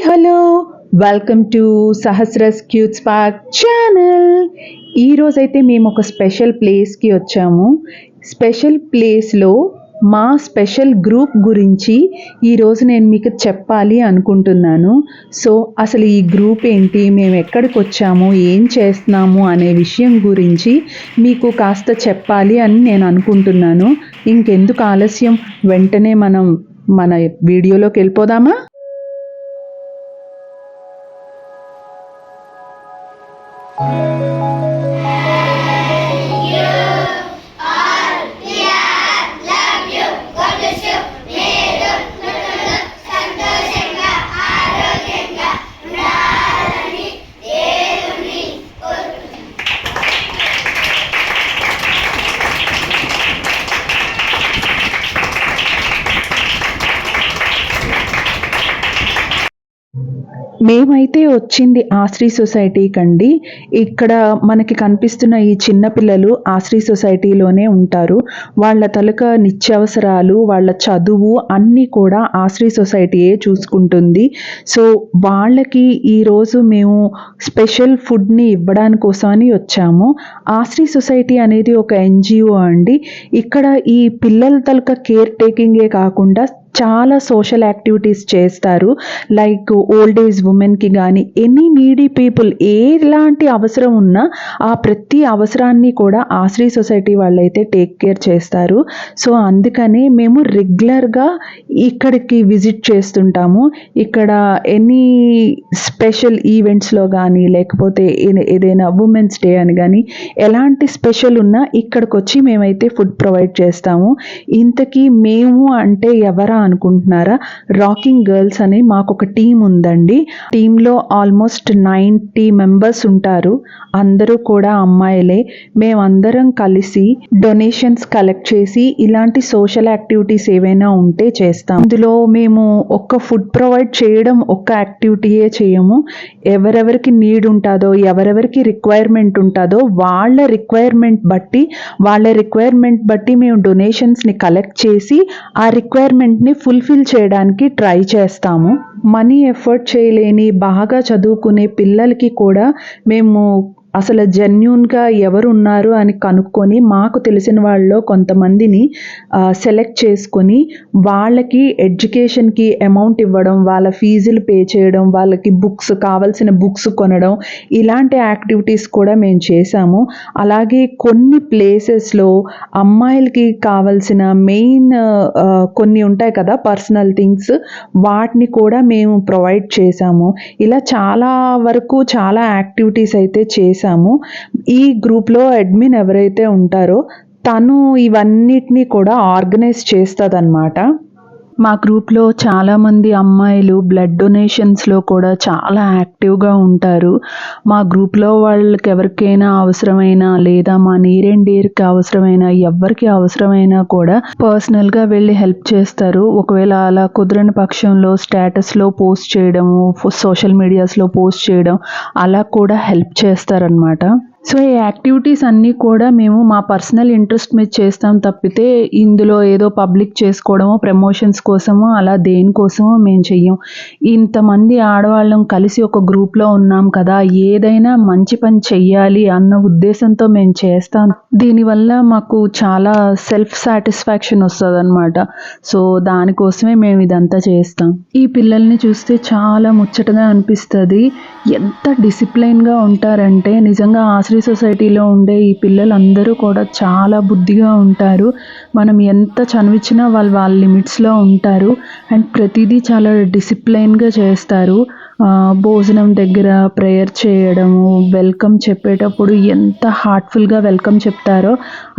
Hello welcome to సహస్రస్ cute spark channel. ఈరోజైతే మేము ఒక స్పెషల్ ప్లేస్కి వచ్చాము. స్పెషల్ ప్లేస్లో మా స్పెషల్ గ్రూప్ గురించి ఈరోజు నేను మీకు చెప్పాలి అనుకుంటున్నాను. సో అసలు ఈ గ్రూప్ ఏంటి, మేము ఎక్కడికి వచ్చాము, ఏం చేస్తున్నాము అనే విషయం గురించి మీకు కాస్త చెప్పాలి అని నేను అనుకుంటున్నాను. ఇంకెందుకు ఆలస్యం, వెంటనే మన వీడియోలోకి వెళ్ళిపోదామా? మేమైతే వచ్చింది ఆశ్రీ సొసైటీకి అండి. ఇక్కడ మనకి కనిపిస్తున్న ఈ చిన్నపిల్లలు ఆశ్రీ సొసైటీలోనే ఉంటారు. వాళ్ళ తలక నిత్యావసరాలు, వాళ్ళ చదువు అన్నీ కూడా ఆశ్రీ సొసైటీయే చూసుకుంటుంది. సో వాళ్ళకి ఈరోజు మేము స్పెషల్ ఫుడ్ని ఇవ్వడానికి కోసమని వచ్చాము. ఆశ్రీ సొసైటీ అనేది ఒక ఎన్జిఓ అండి. ఇక్కడ ఈ పిల్లల తలక కేర్ టేకింగే కాకుండా చాలా సోషల్ యాక్టివిటీస్ చేస్తారు. లైక్ ఓల్డ్ ఏజ్ ఉమెన్కి కానీ ఎనీ నీడీ పీపుల్ ఎలాంటి అవసరం ఉన్నా ఆ ప్రతి అవసరాన్ని కూడా ఆశ్రీ సొసైటీ వాళ్ళైతే టేక్ కేర్ చేస్తారు. సో అందుకనే మేము రెగ్యులర్గా ఇక్కడికి విజిట్ చేస్తుంటాము. ఇక్కడ ఎనీ స్పెషల్ ఈవెంట్స్లో కానీ లేకపోతే ఏదైనా ఉమెన్స్ డే అని కానీ ఎలాంటి స్పెషల్ ఉన్నా ఇక్కడికి వచ్చి మేమైతే ఫుడ్ ప్రొవైడ్ చేస్తాము. ఇంతకీ మేము అంటే ఎవరా అనుకుంటున్నారా? రాకింగ్ గర్ల్స్ అని మాకు ఒక టీం ఉందండి. టీంలో ఆల్మోస్ట్ 90 మెంబర్స్ ఉంటారు. అందరూ కూడా అమ్మాయిలే. మేమందరం కలిసి డొనేషన్స్ కలెక్ట్ చేసి ఇలాంటి సోషల్ యాక్టివిటీస్ ఏవైనా ఉంటే చేస్తాం. ఇందులో మేము ఒక్క ఫుడ్ ప్రొవైడ్ చేయడం ఒక్క యాక్టివిటీయే చేయము. ఎవరెవరికి నీడ్ ఉంటుందో, ఎవరెవరికి రిక్వైర్మెంట్ ఉంటుందో వాళ్ళ రిక్వైర్మెంట్ బట్టి మేము డొనేషన్స్ని కలెక్ట్ చేసి ఆ రిక్వైర్మెంట్ని ఫుల్ఫిల్ చేయడానికి ట్రై చేస్తాము. మనీ ఎఫర్ట్ చేయలేని బాగా చదువుకునే పిల్లలకి కూడా మేము అసలు జెన్యూన్గా ఎవరు ఉన్నారు అని కనుక్కొని మాకు తెలిసిన వాళ్ళలో కొంతమందిని సెలెక్ట్ చేసుకొని వాళ్ళకి ఎడ్యుకేషన్కి అమౌంట్ ఇవ్వడం, వాళ్ళ ఫీజులు పే చేయడం, వాళ్ళకి కావాల్సిన బుక్స్ కొనడం, ఇలాంటి యాక్టివిటీస్ కూడా మేము చేశాము. అలాగే కొన్ని ప్లేసెస్లో అమ్మాయిలకి కావాల్సిన మెయిన్ కొన్ని ఉంటాయి కదా పర్సనల్ థింగ్స్, వాటిని కూడా మేము ప్రొవైడ్ చేశాము. ఇలా చాలా వరకు చాలా యాక్టివిటీస్ అయితే చేశాము. ఈ గ్రూప్లో అడ్మిన్ ఎవరైతే ఉంటారో తను ఇవన్నిటినీ కూడా ఆర్గనైజ్ చేస్తుందన్నమాట. మా గ్రూప్లో చాలామంది అమ్మాయిలు బ్లడ్ డొనేషన్స్లో కూడా చాలా యాక్టివ్గా ఉంటారు. మా గ్రూప్లో వాళ్ళకి ఎవరికైనా అవసరమైనా లేదా మా నీర్ అండ్ డేర్కి అవసరమైనా ఎవరికి అవసరమైనా కూడా పర్సనల్గా వెళ్ళి హెల్ప్ చేస్తారు. ఒకవేళ అలా కుదరని పక్షంలో స్టేటస్లో పోస్ట్ చేయడము, సోషల్ మీడియాస్లో పోస్ట్ చేయడం అలా కూడా హెల్ప్ చేస్తారనమాట. సో ఈ యాక్టివిటీస్ అన్నీ కూడా మేము మా పర్సనల్ ఇంట్రెస్ట్ మీద చేస్తాం తప్పితే ఇందులో ఏదో పబ్లిక్ చేసుకోవడమో ప్రమోషన్స్ కోసమో అలా దేనికోసమో మేము చెయ్యం. ఇంతమంది ఆడవాళ్ళం కలిసి ఒక గ్రూప్లో ఉన్నాం కదా, ఏదైనా మంచి పని చెయ్యాలి అన్న ఉద్దేశంతో మేము చేస్తాం. దీనివల్ల మాకు చాలా సెల్ఫ్ సాటిస్ఫాక్షన్ వస్తుంది అనమాట. సో దానికోసమే మేము ఇదంతా చేస్తాం. ఈ పిల్లల్ని చూస్తే చాలా ముచ్చటగా అనిపిస్తుంది. ఎంత డిసిప్లైన్గా ఉంటారంటే నిజంగా ఆశ్రీ సొసైటీలో ఉండే ఈ పిల్లలందరూ కూడా చాలా బుద్ధిగా ఉంటారు. మనం ఎంత చనువిచ్చినా వాళ్ళ లిమిట్స్లో ఉంటారు అండ్ ప్రతిదీ చాలా డిసిప్లైన్గా చేస్తారు. భోజనం దగ్గర ప్రేయర్ చేయడము, వెల్కమ్ చెప్పేటప్పుడు ఎంత హార్ట్ఫుల్గా వెల్కమ్ చెప్తారో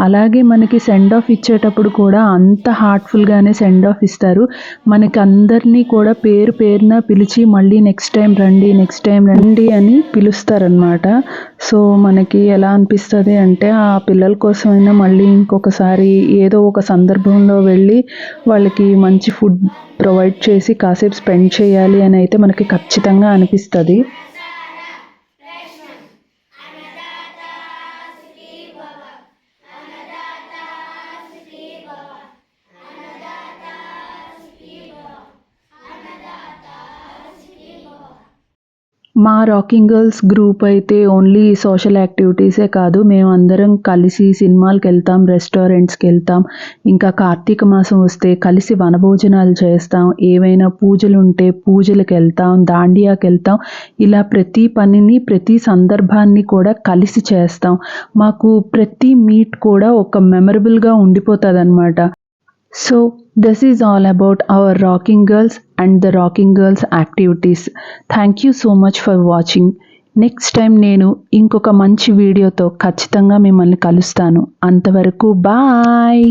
అలాగే మనకి సెండ్ ఆఫ్ ఇచ్చేటప్పుడు కూడా అంత హార్ట్ఫుల్గానే సెండ్ ఆఫ్ ఇస్తారు. మనకి అందరినీ కూడా పేరున పిలిచి మళ్ళీ నెక్స్ట్ టైం రండి అని పిలుస్తారనమాట. సో మనకి ఎలా అనిపిస్తుంది అంటే ఆ పిల్లల కోసమైనా మళ్ళీ ఇంకొకసారి ఏదో ఒక సందర్భంలో వెళ్ళి వాళ్ళకి మంచి ఫుడ్ ప్రొవైడ్ చేసి కాసేపు స్పెండ్ చేయాలి అని అయితే మనకి ఖచ్చితంగా అనిపిస్తుంది. మా రాకింగ్ గర్ల్స్ గ్రూప్ అయితే ఓన్లీ సోషల్ యాక్టివిటీసే కాదు, మేమందరం కలిసి సినిమాలకెళ్తాం, రెస్టారెంట్స్‌కెళ్తాం. ఇంకా కార్తీక మాసం వస్తే కలిసి వనభోజనాలు చేస్తాం. ఏవైనా పూజలుంటే పూజలకెళ్తాం, దాండియాకెళ్తాం. ఇలా ప్రతి పనిని, ప్రతి సందర్భాన్ని కూడా కలిసి చేస్తాం. మాకు ప్రతి మీట్ కూడా ఒక మెమరబుల్‌గా ఉండిపోతదనమాట. So, this is all about our Rocking Girls and the Rocking Girls activities. Thank you so much for watching. Next time నేను ఇంకొక మంచి వీడియోతో ఖచ్చితంగా మిమ్మల్ని కలుస్తాను. అంతవరకు బాయ్.